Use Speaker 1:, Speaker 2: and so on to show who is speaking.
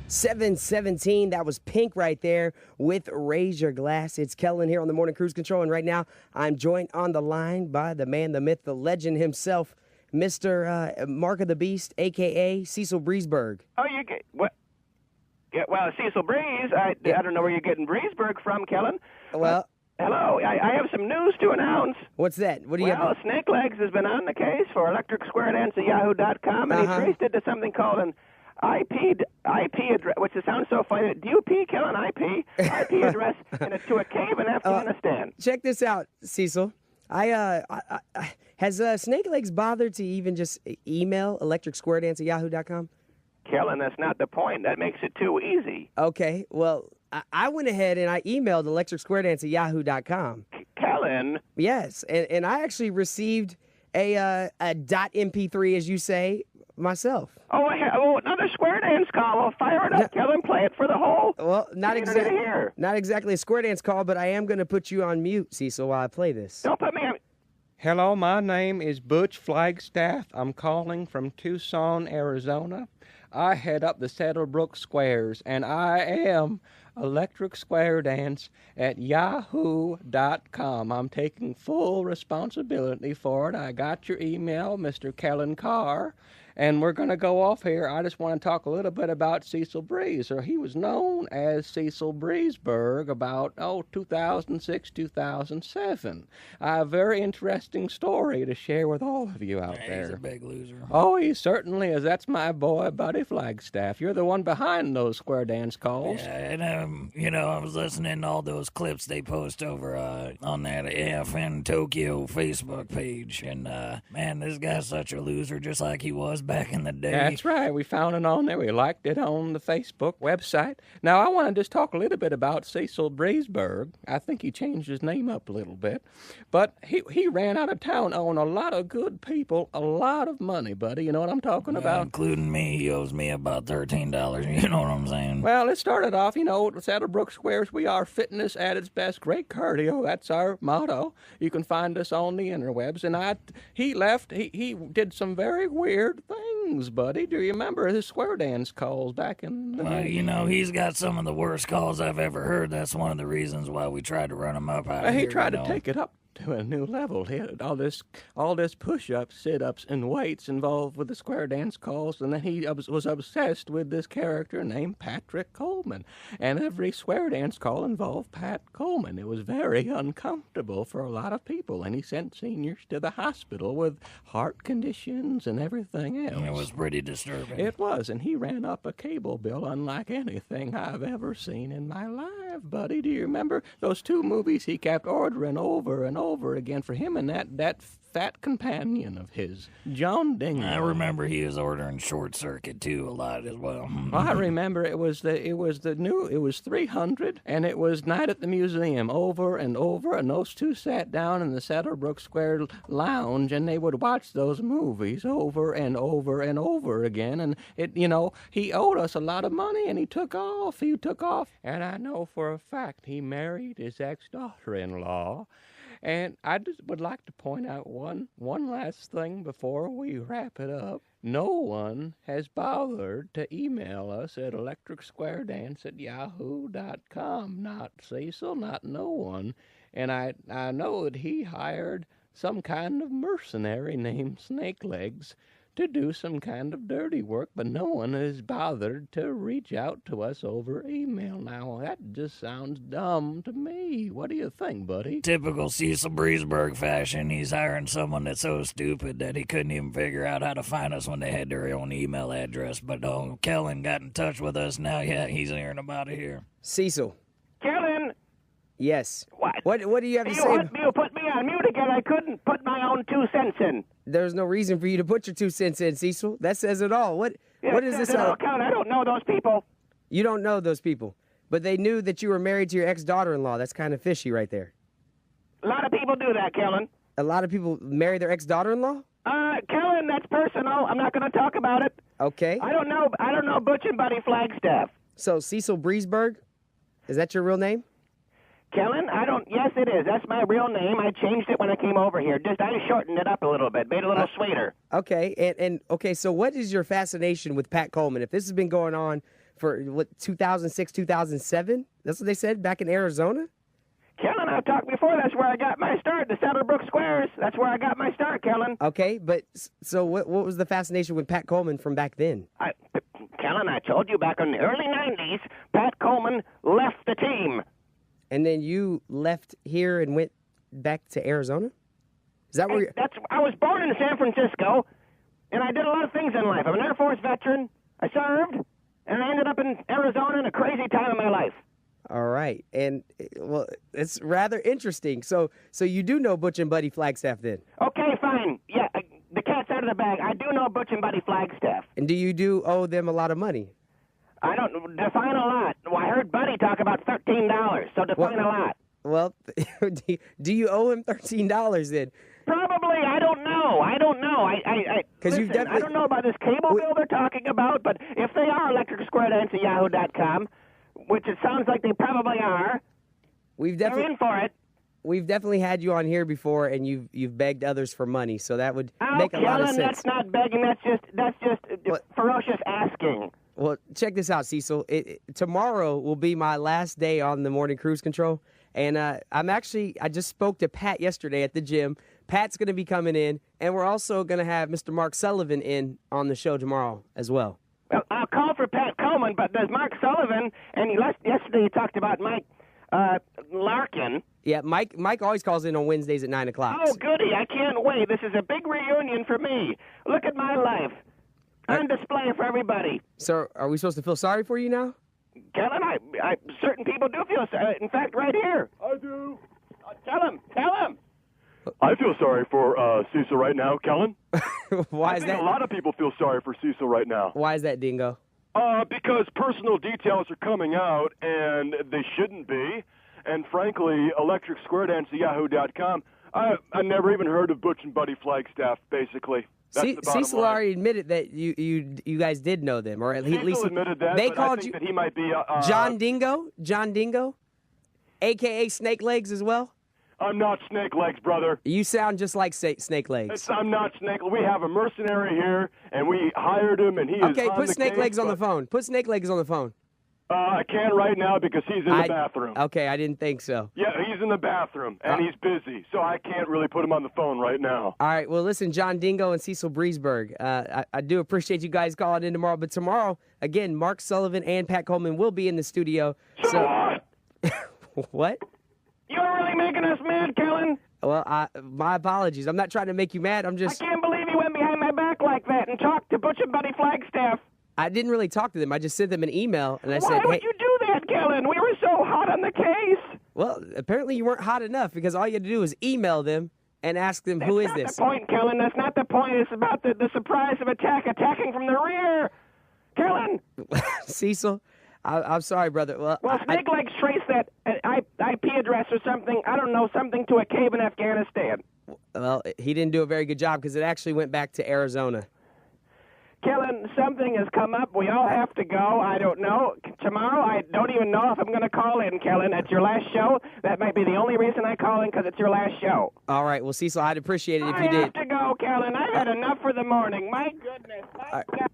Speaker 1: 7:17. That was Pink right there with Raise Your Glass. It's Kellen here on the Morning Cruise Control, and right now I'm joined on the line by the man, the myth, the legend himself, Mr. Mark of the Beast, a.k.a. Cecil Breezeberg.
Speaker 2: Oh, you get what? Yeah, well, Cecil Breeze. I don't know where you're getting Breezeberg from, Kellen.
Speaker 1: Well,
Speaker 2: hello. I have some news to announce.
Speaker 1: What's that? What do you have?
Speaker 2: Well, Snake Legs has been on the case for electric square dance at yahoo.com, and he traced it to something called an IP address, which sounds so funny. DUP, Kellen, IP address to a cave in Afghanistan.
Speaker 1: Check this out, Cecil. Has Snake Legs bothered to even just email electricsquaredance@yahoo.com?
Speaker 2: Kellen, that's not the point. That makes it too easy.
Speaker 1: Okay, well, I went ahead and I emailed electricsquaredance@yahoo.com.
Speaker 2: Kellen?
Speaker 1: Yes, and I actually received a .mp3, as you say, myself.
Speaker 2: Oh, another square dance call. Well, fire it up, Kellen. Play it for the whole.
Speaker 1: Well, not exactly a square dance call, but I am going to put you on mute, Cecil, while I play this.
Speaker 2: Don't put me on.
Speaker 3: Hello, my name is Butch Flagstaff. I'm calling from Tucson, Arizona. I head up the Saddlebrook Squares, and I am Electric Square Dance at yahoo.com. I'm taking full responsibility for it. I got your email, Mr. Kellen Carr, and we're going to go off here. I just want to talk a little bit about Cecil Breeze. Or he was known as Cecil Breezeberg about, 2006, 2007. I have a very interesting story to share with all of you out there.
Speaker 4: He's a big loser.
Speaker 3: Oh, he certainly is. That's my boy, Buddy Flagstaff. You're the one behind those square dance calls.
Speaker 4: Yeah, and, I was listening to all those clips they post over on that AFN Tokyo Facebook page. And, man, this guy's such a loser, just like he was back in the day.
Speaker 3: That's right. We found it on there. We liked it on the Facebook website. Now, I want to just talk a little bit about Cecil Breezeberg. I think he changed his name up a little bit. But he ran out of town owing a lot of good people a lot of money, buddy. You know what I'm talking about?
Speaker 4: Including me. He owes me about $13. You know what I'm saying?
Speaker 3: Well, it started off, Saddlebrook Squares, we are fitness at its best. Great cardio. That's our motto. You can find us on the interwebs. And he left. He did some very weird things, buddy. Do you remember his square dance calls back in the day?
Speaker 4: Well, he's got some of the worst calls I've ever heard. That's one of the reasons why we tried to run him up out of here.
Speaker 3: He tried to take it up to a new level. He had all this push-ups, sit-ups, and weights involved with the square dance calls, and then he was obsessed with this character named Patrick Coleman. And every square dance call involved Pat Coleman. It was very uncomfortable for a lot of people, and he sent seniors to the hospital with heart conditions and everything else.
Speaker 4: It was pretty disturbing.
Speaker 3: It was, and he ran up a cable bill unlike anything I've ever seen in my life, buddy. Do you remember those two movies he kept ordering over and over again for him and that fat companion of his, John Dingo?
Speaker 4: I remember he was ordering Short Circuit too a lot as well.
Speaker 3: I remember it was 300, and it was Night at the Museum over and over, and those two sat down in the Saddlebrook Square lounge, and they would watch those movies over and over and over again. And he owed us a lot of money, and he took off, and I know for a fact he married his ex-daughter-in-law. And I just would like to point out one last thing before we wrap it up. No one has bothered to email us at electricsquaredance@yahoo.com. Not Cecil, not no one. And I know that he hired some kind of mercenary named Snake Legs to do some kind of dirty work, but no one has bothered to reach out to us over email. Now, that just sounds dumb to me. What do you think, buddy?
Speaker 4: Typical Cecil Breezeberg fashion. He's hiring someone that's so stupid that he couldn't even figure out how to find us when they had their own email address. But Kellen got in touch with us now. Yeah, he's hearing about it here.
Speaker 1: Cecil.
Speaker 2: Kellen.
Speaker 1: Yes.
Speaker 2: What
Speaker 1: do you have to say?
Speaker 2: You put me on mute again. I couldn't put my own 2 cents in.
Speaker 1: There's no reason for you to put your 2 cents in, Cecil. That says it all. What is this?
Speaker 2: I don't know those people.
Speaker 1: You don't know those people, but they knew that you were married to your ex-daughter-in-law. That's kind of fishy right there.
Speaker 2: A lot of people do that, Kellen.
Speaker 1: A lot of people marry their ex-daughter-in-law?
Speaker 2: Kellen, that's personal. I'm not going to talk about it.
Speaker 1: Okay.
Speaker 2: I don't know Butch and Buddy Flagstaff.
Speaker 1: So Cecil Breezeberg, is that your real name?
Speaker 2: Kellen, yes, it is. That's my real name. I changed it when I came over here. I shortened it up a little bit, made it a little sweeter.
Speaker 1: Okay, okay, so what is your fascination with Pat Coleman? If this has been going on for what, 2006, 2007? That's what they said back in Arizona?
Speaker 2: Kellen, I've talked before. That's where I got my start, the Saddlebrook Squares. That's where I got my start, Kellen.
Speaker 1: Okay, but so what was the fascination with Pat Coleman from back then?
Speaker 2: Kellen, I told you back in the early 90s, Pat Coleman left the team.
Speaker 1: And then you left here and went back to Arizona? Is that where you're...
Speaker 2: I was born in San Francisco, and I did a lot of things in life. I'm an Air Force veteran. I served, and I ended up in Arizona in a crazy time of my life.
Speaker 1: All right. And, well, it's rather interesting. So you do know Butch and Buddy Flagstaff then?
Speaker 2: Okay, fine. Yeah, the cat's out of the bag. I do know Butch and Buddy Flagstaff.
Speaker 1: And do you owe them a lot of money?
Speaker 2: I don't define a lot. Well, I heard Buddy talk about $13, so define a lot.
Speaker 1: Well, do you owe him $13 then?
Speaker 2: Probably. I don't know. I don't know about this cable bill they're talking about, but if they are electricsquaredance@yahoo.com, which it sounds like they probably are, they're in for it.
Speaker 1: We've definitely had you on here before, and you've begged others for money, so that would make a lot of sense.
Speaker 2: That's not begging. That's just ferocious asking.
Speaker 1: Well, check this out, Cecil. Tomorrow will be my last day on the morning cruise control, and I just spoke to Pat yesterday at the gym. Pat's going to be coming in, and we're also going to have Mr. Mark Sullivan in on the show tomorrow as well.
Speaker 2: Well, I'll call for Pat Coleman, but there's Mark Sullivan, and yesterday you talked about Mike Larkin.
Speaker 1: Yeah, Mike always calls in on Wednesdays at 9 o'clock.
Speaker 2: Oh, goody. I can't wait. This is a big reunion for me. Look at my life. On display for everybody.
Speaker 1: So are we supposed to feel sorry for you now?
Speaker 2: Kellen, certain people do feel sorry. In fact, right here.
Speaker 5: I do.
Speaker 2: Tell him.
Speaker 5: I feel sorry for Cecil right now, Kellen.
Speaker 1: Why
Speaker 5: I
Speaker 1: is
Speaker 5: think
Speaker 1: that?
Speaker 5: a lot of people feel sorry for Cecil right now.
Speaker 1: Why is that, Dingo?
Speaker 5: Because personal details are coming out, and they shouldn't be. And frankly, electricsquaredance@yahoo.com, I never even heard of Butch and Buddy Flagstaff, basically. That's the bottom
Speaker 1: Cecil
Speaker 5: line.
Speaker 1: already admitted that you guys did know them, or at least
Speaker 5: Cecil admitted that,
Speaker 1: they
Speaker 5: but
Speaker 1: called
Speaker 5: I think
Speaker 1: you
Speaker 5: that he might be
Speaker 1: John Dingo, a.k.a. Snake Legs as well.
Speaker 5: I'm not Snake Legs, brother.
Speaker 1: You sound just like Snake Legs.
Speaker 5: I'm not Snake. We have a mercenary here, and we hired him, and he is
Speaker 1: Okay,
Speaker 5: on
Speaker 1: put
Speaker 5: the
Speaker 1: Snake
Speaker 5: case,
Speaker 1: Legs on the
Speaker 5: but-
Speaker 1: phone. Put Snake Legs on the phone.
Speaker 5: I can't right now because he's in the bathroom.
Speaker 1: Okay, I didn't think so.
Speaker 5: Yeah, he's in the bathroom, and he's busy, so I can't really put him on the phone right now.
Speaker 1: All right, well, listen, John Dingo and Cecil Breesberg, I do appreciate you guys calling in tomorrow, but tomorrow, again, Mark Sullivan and Pat Coleman will be in the studio.
Speaker 5: So
Speaker 2: what?
Speaker 1: What?
Speaker 2: You're really making us mad, Kellen.
Speaker 1: Well, my apologies. I'm not trying to make you mad.
Speaker 2: I can't believe you went behind my back like that and talked to Butch and Buddy Flagstaff.
Speaker 1: I didn't really talk to them. I just sent them an email, and I said,
Speaker 2: Why
Speaker 1: hey.
Speaker 2: would you do that, Kellen? We were so hot on the case.
Speaker 1: Well, apparently you weren't hot enough because all you had to do was email them and ask them, who is this?
Speaker 2: That's not the point, Kellen. That's not the point. It's about the surprise of attacking from the rear. Kellen.
Speaker 1: Cecil, I'm sorry, brother. Well,
Speaker 2: Snake Legs traced that IP address or something, I don't know, something to a cave in Afghanistan.
Speaker 1: Well, he didn't do a very good job because it actually went back to Arizona.
Speaker 2: Kellen, something has come up. We all have to go. I don't know. Tomorrow, I don't even know if I'm going to call in, Kellen. It's your last show. That might be the only reason I call in, because it's your last show.
Speaker 1: All right. Well, Cecil, I'd appreciate it if you did.
Speaker 2: I have to go, Kellen. I've had enough for the morning. My goodness. My God.